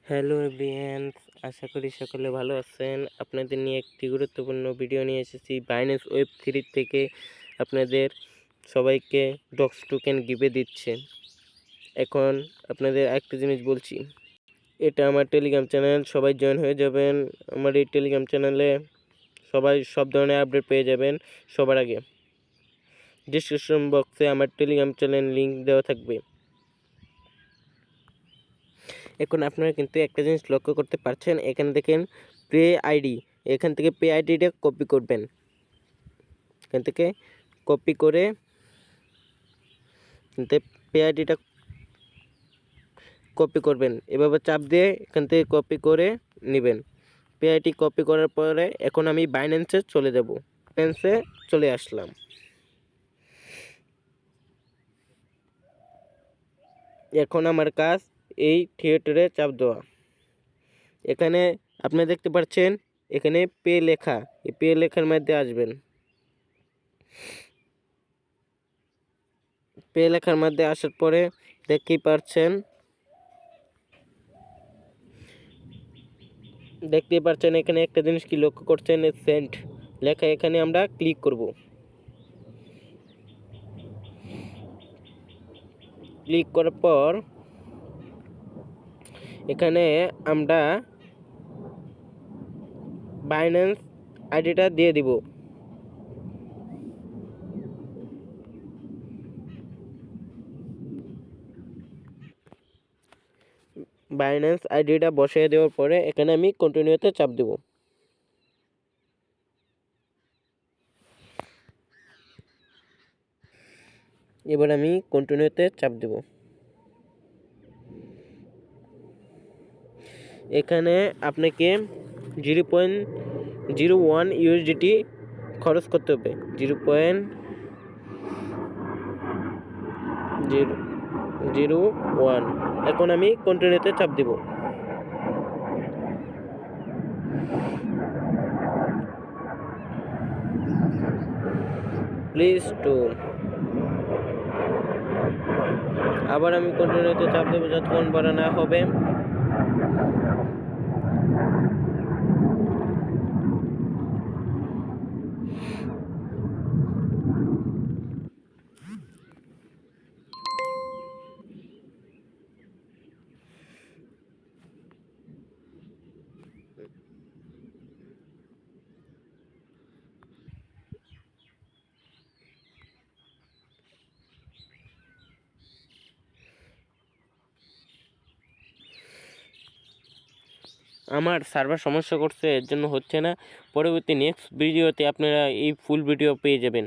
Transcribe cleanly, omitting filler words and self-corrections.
Hello everyone, আশা করি সকলে ভালো আছেন। আপনাদের নিয়ে একটি গুরুত্বপূর্ণ ভিডিও নিয়ে এসেছি। বাইন্যান্স ওয়েব3 থেকে আপনাদের সবাইকে ডক্স টোকেন গিভে দিচ্ছে। এখন আপনাদের একটা জিনিস বলছি, এটা আমার টেলিগ্রাম চ্যানেল, সবাই জয়েন হয়ে যাবেন। আমার এই টেলিগ্রাম চ্যানেলে সবাই সব ধরনের আপডেট পেয়ে যাবেন সবার আগে। ডিসক্রিপশন বক্সে আমার টেলিগ্রাম চ্যানেল লিঙ্ক দেওয়া থাকবে। এখন আপনারা কিন্তু একটা জিনিস লক্ষ্য করতে পারছেন, এখানে দেখেন পে আইডি, এখান থেকে পে আইডিটা কপি করবেন। এখান থেকে কপি করে পে আইডিটা কপি করবেন, এভাবে চাপ দিয়ে এখান থেকে কপি করে নেবেন। পে আইডি কপি করার পরে এখন আমি বাইন্যান্সে চলে যাব। বাইন্যান্সে চলে আসলাম। এখন আমার কাজ এই থিয়েটারে চাপ দেওয়া। এখানে আপনি দেখতে পাচ্ছেন এখানে পে লেখা, এই পে লেখার মধ্যে আসবেন। পে লেখার মধ্যে আসার পরে দেখতেই পাচ্ছেন এখানে একটা জিনিস কি লক্ষ্য করছেন, সেন্ট লেখা, এখানে আমরা ক্লিক করব। ক্লিক করার পর এখানে আমরা বাইন্যান্স আইডিটা দিয়ে দিব। বাইন্যান্স আইডিটা বসিয়ে দেওয়ার পরে এখানে আমি কন্টিনিউতে চাপ দেব। এবার আমি কন্টিনিউতে চাপ দেব। এখানে আপনাকে 0.01 ইউএসডিটি খরচ করতে হবে। 0.001। এখন আমি কন্টিনিউতে চাপ দেব। Please two. আবার আমি কন্টিনিউতে চাপ দেবো যতক্ষণ বড় না হবে। আমার সার্ভার সমস্যা করছে, এর জন্য হচ্ছে না। পরবর্তী নেক্সট ভিডিওতে আপনারা এই ফুল ভিডিও পেয়ে যাবেন।